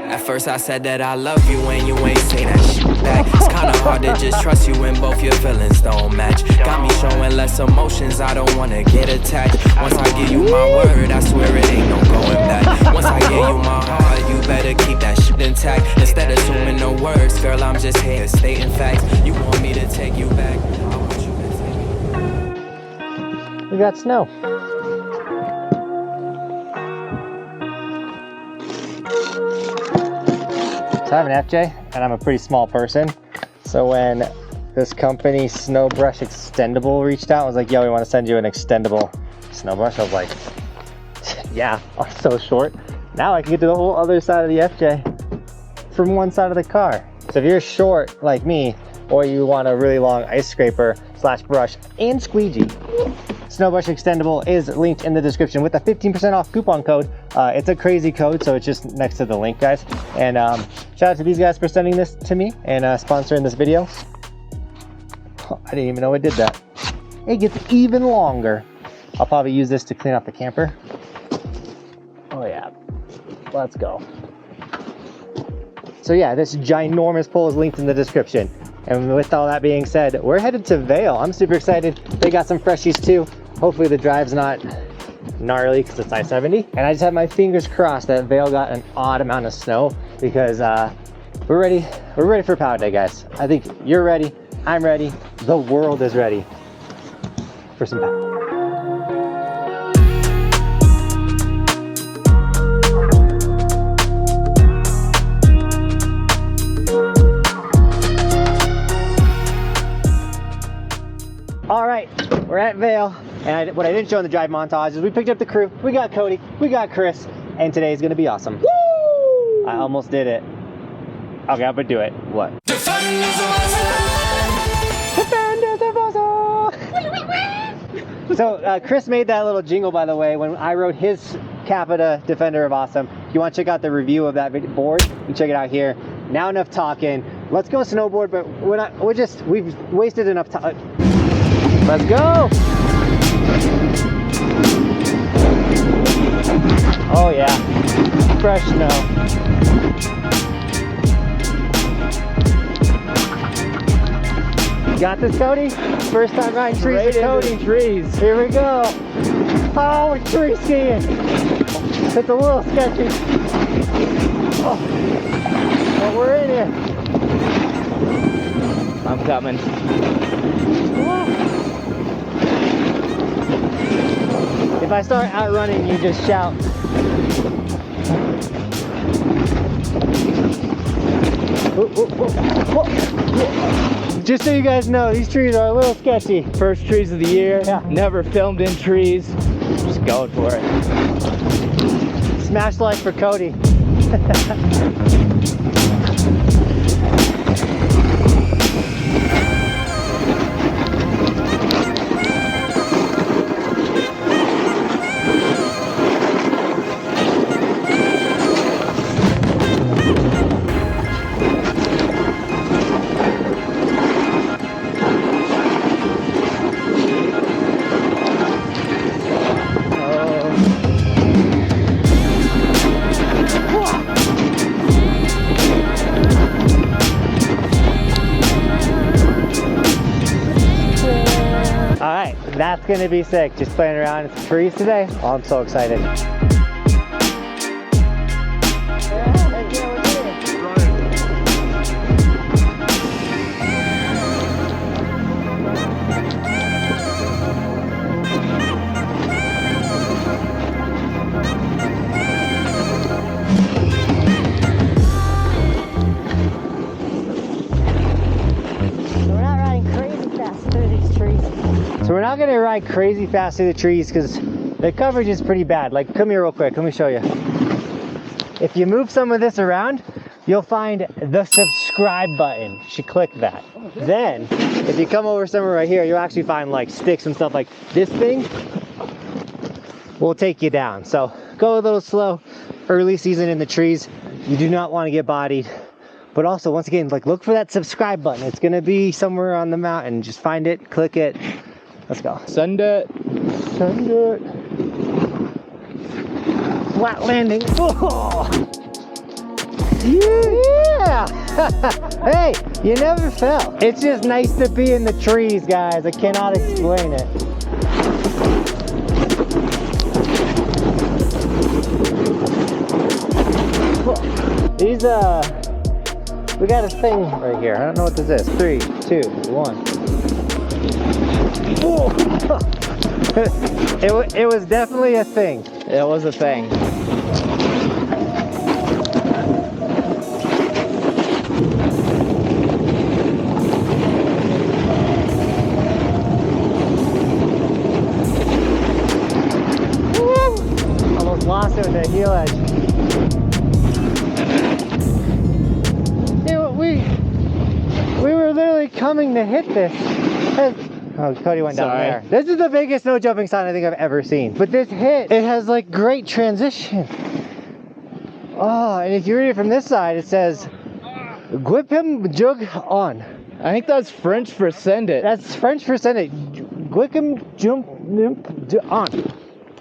At first I said that I love you and you ain't say that shit back. It's kinda hard to just trust you when both your feelings don't match. Got me showing less emotions, I don't wanna get attached. Once I give you my word, I swear it ain't no going back. Once I give you my heart, you better keep that shit intact. Instead of assuming no words, girl, I'm just here stating facts. You want me to take you back, I want you to take me. We got snow. So I'm an FJ and I'm a pretty small person. So when this company Snow Brush Extendable reached out, I was like, yo, we want to send you an extendable snow brush. I was like, yeah, I'm so short. Now I can get to the whole other side of the FJ from one side of the car. So if you're short like me, or you want a really long ice scraper slash brush and squeegee, Snow Brush Extendable is linked in the description with a 15% off coupon code. It's a crazy code, so it's just next to the link, guys. And shout out to these guys for sending this to me and sponsoring this video. Oh, I didn't even know it did that. It gets even longer. I'll probably use this to clean up the camper. Oh yeah, let's go. So yeah, this ginormous pole is linked in the description. And with all that being said, we're headed to Vail. I'm super excited. They got some freshies too. Hopefully the drive's not gnarly because it's I-70. And I just have my fingers crossed that Vail got an odd amount of snow because we're ready for Power Day, guys. I think you're ready, I'm ready, the world is ready for some power. All right, we're at Vail, and what I didn't show in the drive montage is we picked up the crew. We got Cody, we got Chris, and today's gonna be awesome. Woo! I almost did it. Okay, I'm gonna do it. What? Defenders of Awesome! So Chris made that little jingle, by the way, when I wrote his Capita Defender of Awesome. If you want to check out the review of that board, you can check it out here. Now enough talking. Let's go snowboard, but we've wasted enough time. Let's go! Oh yeah, fresh snow. Got this, Cody? First time riding trees with Cody. Trees. Here we go. Oh, we're tree skiing. It's a little sketchy. Oh, but we're in here. I'm coming. If I start outrunning, you just shout. Just so you guys know, these trees are a little sketchy. First trees of the year. Yeah. Never filmed in trees. Just going for it. Smash like for Cody. That's gonna be sick, just playing around in some trees today. Oh, I'm so excited. So we're not gonna ride crazy fast through the trees because the coverage is pretty bad. Like, come here real quick, let me show you. If you move some of this around, you'll find the subscribe button. You should click that. Then, if you come over somewhere right here, you'll actually find like sticks and stuff like this thing will take you down. So go a little slow, early season in the trees. You do not want to get bodied. But also, once again, like, look for that subscribe button. It's gonna be somewhere on the mountain. Just find it, click it. Let's go. Send it. Send it. Flat landing. Oh. Yeah! Hey, you never fell. It's just nice to be in the trees, guys. I cannot explain it. These, we got a thing right here. I don't know what this is. 3, 2, 1. It was definitely a thing. It was a thing. Almost lost it with that heel edge. We were literally coming to hit this. Oh, Cody went down there. This is the biggest snow jumping sign I think I've ever seen. But this hit, it has like great transition. Oh, and if you read it from this side, it says, "Whip him jug on." I think that's French for send it. That's French for send it. Whip him jump on.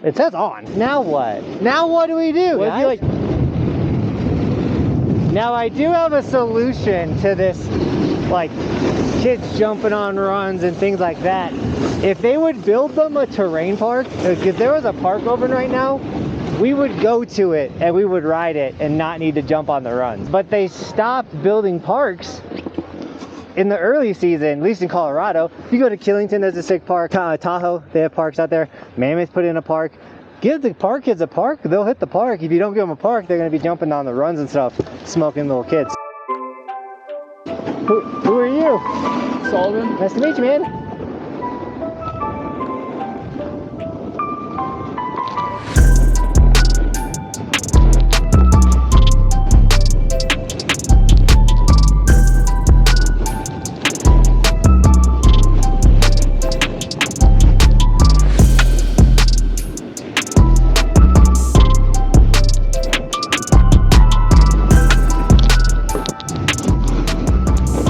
It says on. Now what? Now what do we do? What if you like? Now I do have a solution to this, like kids jumping on runs and things like that. If they would build them a terrain park, if there was a park open right now, we would go to it and we would ride it and not need to jump on the runs. But they stopped building parks in the early season, at least in Colorado. If you go to Killington, there's a sick park. Tahoe, they have parks out there. Mammoth put in a park. Give the park kids a park, they'll hit the park. If you don't give them a park, they're gonna be jumping on the runs and stuff, smoking little kids. Who are you? Sullivan. Nice to meet you, man.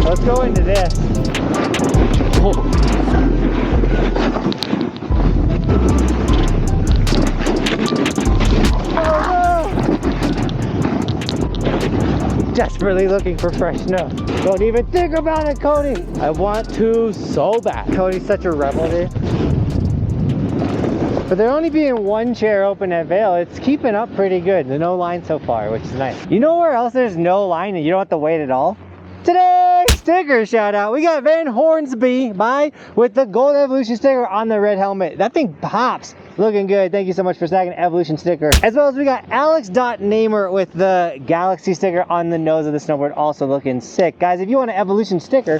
Let's go into this. Desperately looking for fresh snow. Don't even think about it, Cody. I want to so bad. Cody's such a rebel, dude. But there only being one chair open at Vail, it's keeping up pretty good. There's no line so far, which is nice. You know where else there's no line and you don't have to wait at all? Today, sticker shout out. We got Van Hornsby by with the Gold Evolution sticker on the red helmet. That thing pops. Looking good. Thank you so much for snagging an Evolution sticker. As well as we got Alex.Namer with the Galaxy sticker on the nose of the snowboard. Also looking sick. Guys, if you want an Evolution sticker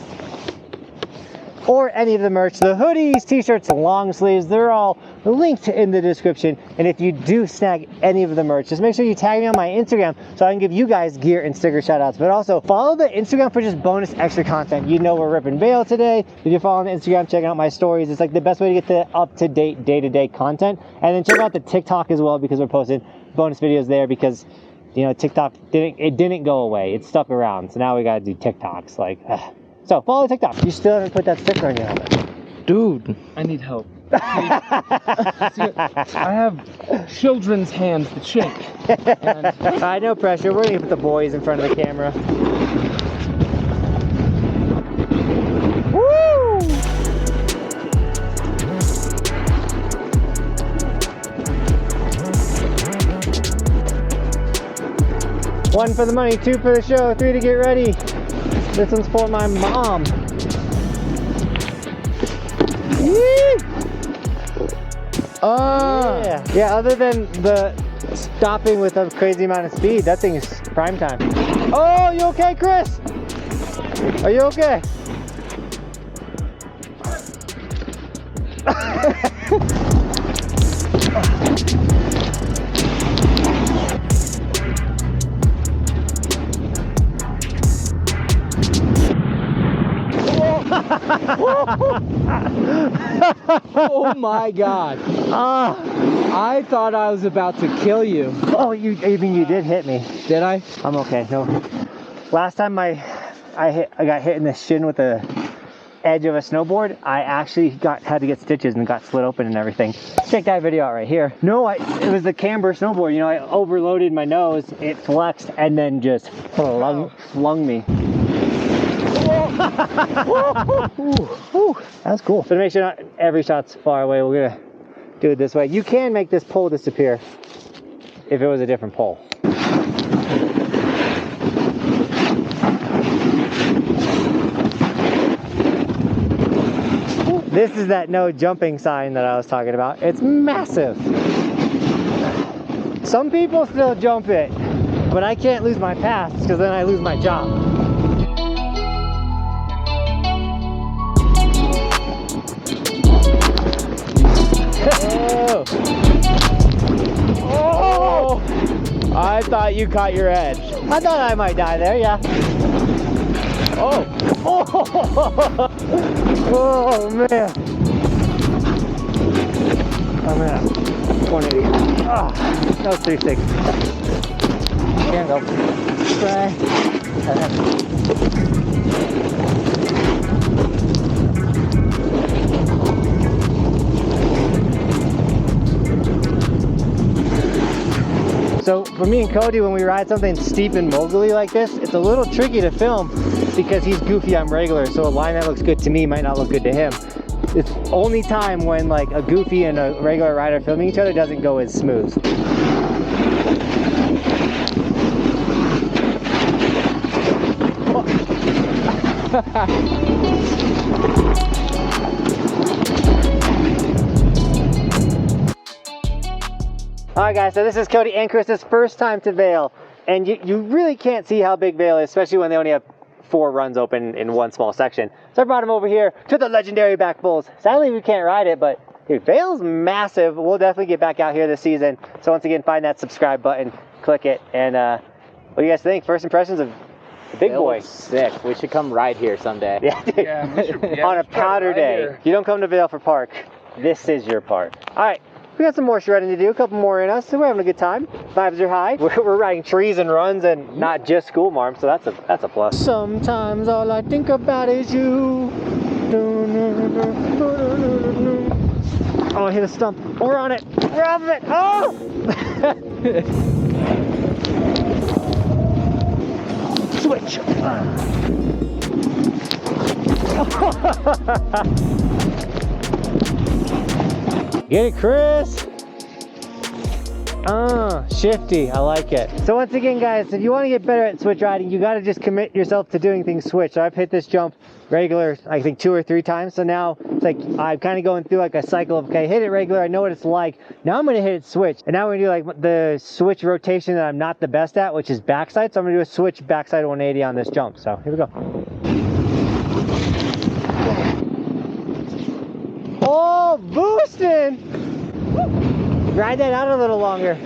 or any of the merch, the hoodies, t-shirts, long sleeves, they're all linked in the description. And if you do snag any of the merch, just make sure you tag me on my Instagram so I can give you guys gear and sticker shout outs. But also follow the Instagram for just bonus extra content. You know we're ripping Vail today. If you're following the Instagram, checking out my stories, it's like the best way to get the up-to-date day-to-day content. And then check out the TikTok as well, because we're posting bonus videos there, because you know TikTok didn't go away. It stuck around. So now we gotta do TikToks. Like so follow TikTok. You still haven't put that sticker on your helmet. Dude, I need help. See, I have children's hands to shake. And no pressure. We're gonna put the boys in front of the camera. Woo! One for the money, 2 for the show, 3 to get ready. This one's for my mom. Yeah, other than the stopping with a crazy amount of speed, that thing is prime time. Oh, you okay, Chris? Are you okay? oh my God. I thought I was about to kill you. Oh, you mean you did hit me? Did I? I'm okay. No. Last time I got hit in the shin with a edge of a snowboard, I actually had to get stitches and got slit open and everything. Check that video out right here. No, it was the camber snowboard. You know, I overloaded my nose, it flexed, and then just flung me. That's cool. So to make sure not every shot's far away, we're gonna do it this way. You can make this pole disappear if it was a different pole. This is that no jumping sign that I was talking about. It's massive. Some people still jump it, but I can't lose my pass because then I lose my job. Oh. Oh! I thought you caught your edge. I thought I might die there, yeah. Oh! Oh, oh man. I'm at 180. Ah, that was 360. Here we go. Try. So for me and Cody, when we ride something steep and mogully like this, it's a little tricky to film because he's goofy, I'm regular. So a line that looks good to me might not look good to him. It's only time when like a goofy and a regular rider filming each other doesn't go as smooth. Alright guys, so this is Cody and Chris's first time to Vail, and you really can't see how big Vail is, especially when they only have 4 runs open in one small section. So I brought him over here to the legendary Back Bulls. Sadly we can't ride it, but dude, Vail's massive. We'll definitely get back out here this season. So once again, find that subscribe button, click it, and what do you guys think? First impressions of the big boy? Sick. We should come ride here someday. Yeah, dude. Yeah, on a powder day. Here. You don't come to Vail for park. This is your park. Alright. We got some more shredding to do, a couple more in us, so we're having a good time. Vibes are high. We're riding trees and runs and not just school marms, so that's a plus. Sometimes all I think about is you. Oh, I hit a stump. We're on it. We're off of it. Oh! Switch. Get it, Chris. Shifty, I like it. So once again, guys, if you want to get better at switch riding, you got to just commit yourself to doing things switch. So I've hit this jump regular, I think 2 or 3 times. So now it's like I'm kind of going through like a cycle of, okay, hit it regular, I know what it's like. Now I'm going to hit it switch. And now we're going to do like the switch rotation that I'm not the best at, which is backside. So I'm going to do a switch backside 180 on this jump. So here we go. Oh, boosting! Ride that out a little longer.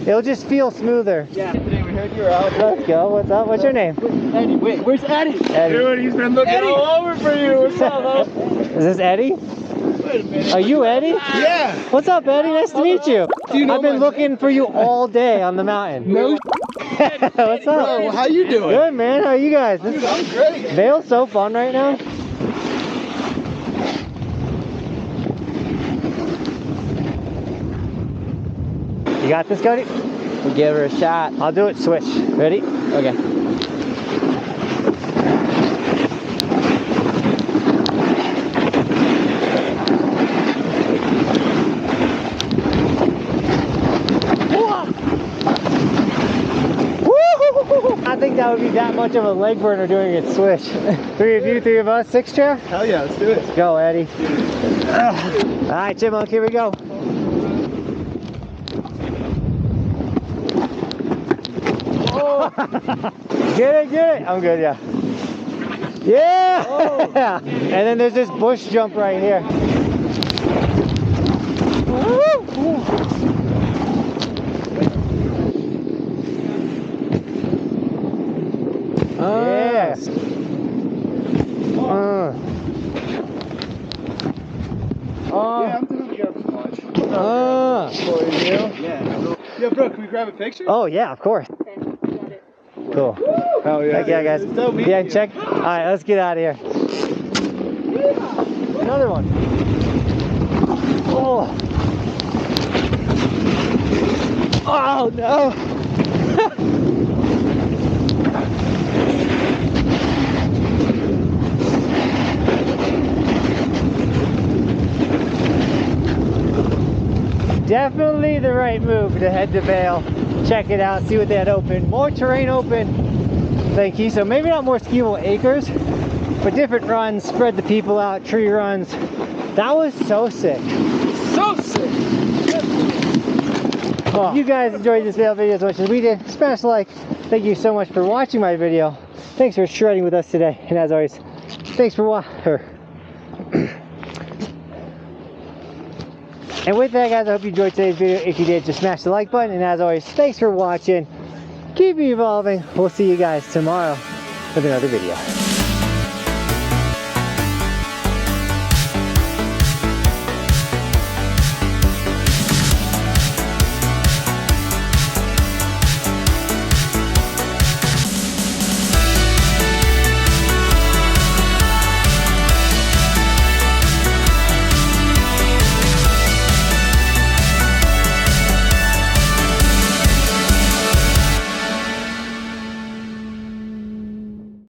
It'll just feel smoother. Yeah, today we heard you were out. Let's go. What's up? What's your name? Eddie. Wait, where's Eddie? Eddie. Dude, he's been looking all over for you. What's up? Is this Eddie? Wait a minute. Are you Eddie? Yeah. What's up, Eddie? Nice to meet you. Do you know I've been looking for you all day on the mountain. No. What's up? Bro, how you doing? Good, man. How are you guys? Dude, I'm great. Vail's so fun right now. You got this, Cody? We'll give her a shot. I'll do it. Switch. Ready? Okay. I think that would be that much of a leg burner doing it switch. 3 of you, 3 of us, 6 chair? Hell yeah, let's do it. Let's go, Eddie. All right, Chipmunk, here we go. Oh. Get it. I'm good, yeah. Yeah! Oh. And then there's this bush jump right here. Yeah. Yeah, I'm telling you up much. Yeah, bro, can we grab a picture? Oh, yeah, of course. Cool. Oh, yeah. Heck yeah, guys. So Yeah, check. All right, let's get out of here. Another one. Oh. Oh no. Definitely the right move to head to Vail, check it out, see what they had open. More terrain open than Khuno. Maybe not more skiable acres, but different runs, spread the people out, tree runs. That was so sick. So sick. If you guys enjoyed this Vail video as much as we did, smash a like. Thank you so much for watching my video. Thanks for shredding with us today. And as always, thanks for watching. And with that, guys, I hope you enjoyed today's video. If you did, just smash the like button. And as always, thanks for watching. Keep evolving. We'll see you guys tomorrow with another video.